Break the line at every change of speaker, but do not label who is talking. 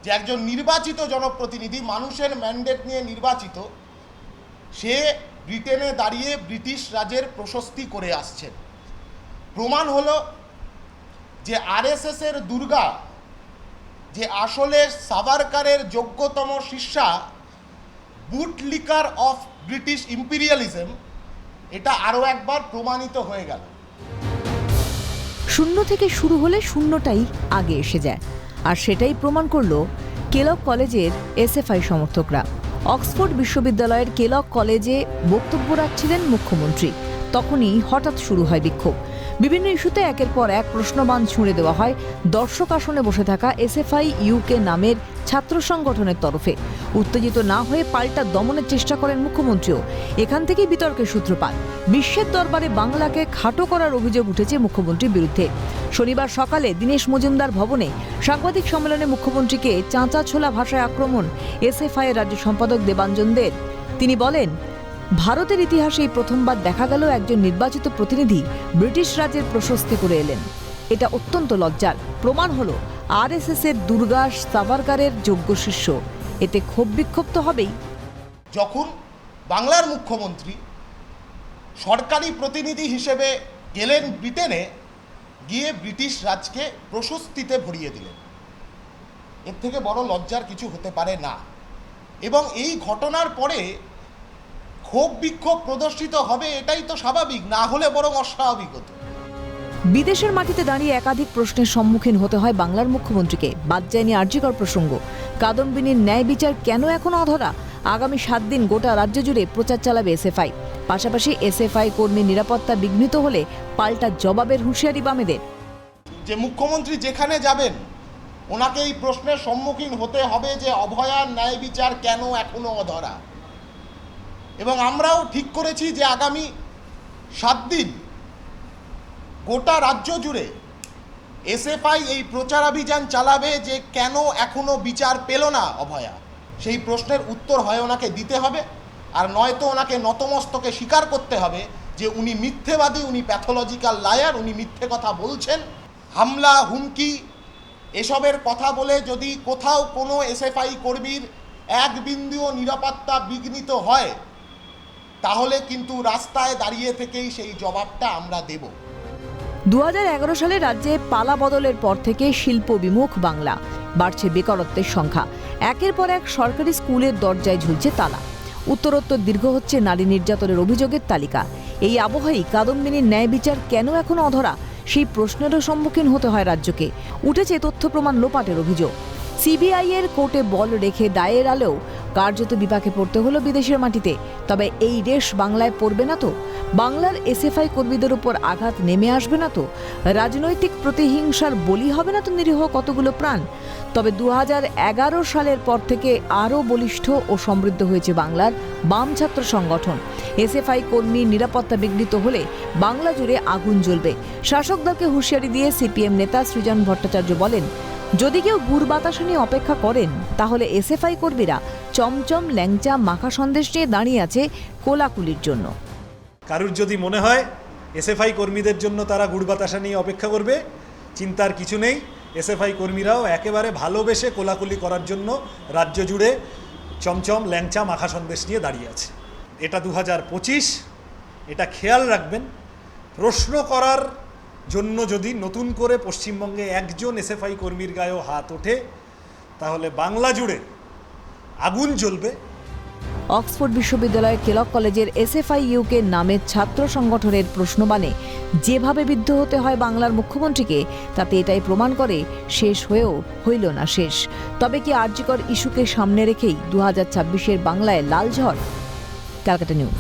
যে একজন নির্বাচিত জনপ্রতিনিধি, মানুষের ম্যান্ডেট নিয়ে নির্বাচিত, সে ব্রিটেনে দাঁড়িয়ে ব্রিটিশ রাজের প্রশস্তি করে আসছেন। প্রমাণ হলো যে আরএসএসের দুর্গা যে আসলে সাভারকারের যোগ্যতম শিষ্যা, বুটলিকার অফ ব্রিটিশ ইম্পিরিয়ালিজম, এটা আরও একবার প্রমাণিত হয়ে গেল।
শূন্য থেকে শুরু হলে শূন্যটাই আগে এসে যায়, আর সেটাই প্রমাণ করলো কেলগ কলেজের এসএফআই সমর্থকরা। অক্সফোর্ড বিশ্ববিদ্যালয়ের কেলগ কলেজে বক্তব্য রাখছিলেন মুখ্যমন্ত্রী, তখনই হঠাৎ শুরু হয় বিক্ষোভ। বিভিন্ন ইস্যুতে একের পর এক প্রশ্নবাণ ছুঁড়ে দেওয়া হয় দর্শক আসনে বসে থাকা এসএফআই ইউকে নামের ছাত্র সংগঠনের তরফে। উত্তেজিত না হয়ে পাল্টা দমনের চেষ্টা করেন মুখ্যমন্ত্রীও। এখান থেকেই বিতর্কের সূত্রপাত। বিশ্বের দরবারে বাংলাকে খাটো করার অভিযোগ উঠেছে মুখ্যমন্ত্রীর বিরুদ্ধে। শনিবার সকালে দীনেশ মজুমদার ভবনে সাংবাদিক সম্মেলনে মুখ্যমন্ত্রীকে চাঁচা ছোলা ভাষায় আক্রমণ এসএফআই এর রাজ্য সম্পাদক দেবাঞ্জন দের। তিনি বলেন, ভারতের ইতিহাসে এই প্রথমবার দেখা গেল একজন নির্বাচিত প্রতিনিধি ব্রিটিশ রাজের প্রশস্তি করে এলেন। এটা অত্যন্ত লজ্জার। প্রমাণ হলো আরএসএস এর দুর্গা সাভারকারের যোগ্য শিষ্য। এতে ক্ষোভ বিক্ষোভ তো হবেই।
যখন বাংলার মুখ্যমন্ত্রী সরকারি প্রতিনিধি হিসেবে গেলেন ব্রিটেনে, গিয়ে ব্রিটিশ রাজকে প্রশস্তিতে ভরিয়ে দিলেন, এর থেকে বড় লজ্জার কিছু হতে পারে না। এবং এই ঘটনার পরে ক্ষোভ বিক্ষোভ প্রদর্শিত হবে, এটাই তো স্বাভাবিক, না হলে বরং অস্বাভাবিক হতো।
বিদেশের মাটিতে দাঁড়িয়ে একাধিক প্রশ্নের সম্মুখীন হতে হয় বাংলার মুখ্যমন্ত্রীকে। বাদ যায়নি আরজিকর প্রসঙ্গ। কাদম্বিনীর ন্যায় বিচার কেন এখনো অধরা? আগামী 7 দিন গোটা রাজ্য জুড়ে প্রচার চালাবে এসএফআই। পাশাপাশি এসএফআই কর্মীর নিরাপত্তা বিঘ্নিত হলে পাল্টা জবাবের হুঁশিয়ারি বামেদের।
যে মুখ্যমন্ত্রী যেখানে যাবেন, ওনাকে এই প্রশ্নের সম্মুখীন হতে হবে যে অভয়ার ন্যায় বিচার কেন এখনো অধরা। এবং আমরাও ঠিক করেছি যে আগামী 7 দিন গোটা রাজ্য জুড়ে এসএফআই এই প্রচারাভিযান চালাবে যে কেন এখনো বিচার পেল না অভয়া। সেই প্রশ্নের উত্তর হয় ওনাকে দিতে হবে, আর নয়তো ওনাকে নতমস্তকে স্বীকার করতে হবে যে উনি মিথ্যেবাদী, উনি প্যাথোলজিক্যাল লায়ার, উনি মিথ্যে কথা বলছেন। হামলা, হুমকি এসবের কথা বলে যদি কোথাও কোনো এসএফআই কর্মীর এক বিন্দুও নিরাপত্তা বিঘ্নিত হয়, তাহলে কিন্তু রাস্তায় দাঁড়িয়ে থেকেই সেই জবাবটা আমরা দেব।
2011 সালে রাজ্যে পালা বদলের পর থেকে শিল্প বিমুখ বাংলা। বাড়ছে বেকারত্বের সংখ্যা। একের পর এক সরকারি স্কুলের দরজায় ঝুলছে তালা। উত্তরোত্তর দীর্ঘ হচ্ছে নারী নির্যাতনের অভিযোগের তালিকা। এই আবহেই কাদম্বিনীর ন্যায় বিচার কেন এখনো অধরা, সেই প্রশ্নেরও সম্মুখীন হতে হয় রাজ্যকে। উঠেছে তথ্য প্রমাণ লোপাটের অভিযোগ। সিবিআই এর কোর্টে বল রেখে দায়ের আলেও কার্যত বিপাকে পড়তে হলো বিদেশের মাটিতে। তবে এই রেশ বাংলায় পড়বে না তো? বাংলার এসএফআই কর্মীদের উপর আঘাত নেমে আসবে না তো? রাজনৈতিক প্রতিহিংসার বলি হবে না তো নিরীহ কতগুলো প্রাণ? তবে 2011 সালের পর থেকে আরও বলিষ্ঠ ও সমৃদ্ধ হয়েছে বাংলার বাম ছাত্র সংগঠন। এসএফআই কর্মীর নিরাপত্তা বিঘ্নিত হলে বাংলা জুড়ে আগুন জ্বলবে। শাসক দলকে হুঁশিয়ারি দিয়ে সিপিএম নেতা সৃজন ভট্টাচার্য বলেন, যদি কেউ গুড় বাতাসা নিয়ে অপেক্ষা করেন, তাহলে এসএফআই কর্মীরা চমচম, ল্যাংচা, মাখা সন্দেশ নিয়ে দাঁড়িয়ে আছে কোলাকুলির জন্য।
কারুর যদি মনে হয় এসএফআই কর্মীদের জন্য তারা গুড় বাতাসা নিয়ে অপেক্ষা করবে, চিন্তার কিছু নেই। এসএফআই কর্মীরাও একেবারে ভালোবেসে কোলাকুলি করার জন্য রাজ্য জুড়ে চমচম, ল্যাংচা, মাখা সন্দেশ নিয়ে দাঁড়িয়ে আছে। এটা 2025, এটা খেয়াল রাখবেন। প্রশ্ন করার জন্য যদি নতুন করে পশ্চিমবঙ্গে একজন এসএফআই কর্মীর গায়েও হাত ওঠে, তাহলে বাংলা জুড়ে আগুন জ্বলবে।
অক্সফোর্ড বিশ্ববিদ্যালয়ের কেলগ কলেজের এসএফআই ইউকে নামের ছাত্র সংগঠনের প্রশ্নবাণে যেভাবে বিদ্ধ হতে হয় বাংলার মুখ্যমন্ত্রীকে, তাতে এটাই প্রমাণ করে শেষ হয়েও হইল না শেষ। তবে কি আরজিকর ইস্যুকে সামনে রেখেই 2026-এর বাংলায় লাল ঝড়? ক্যালকাটা নিউজ।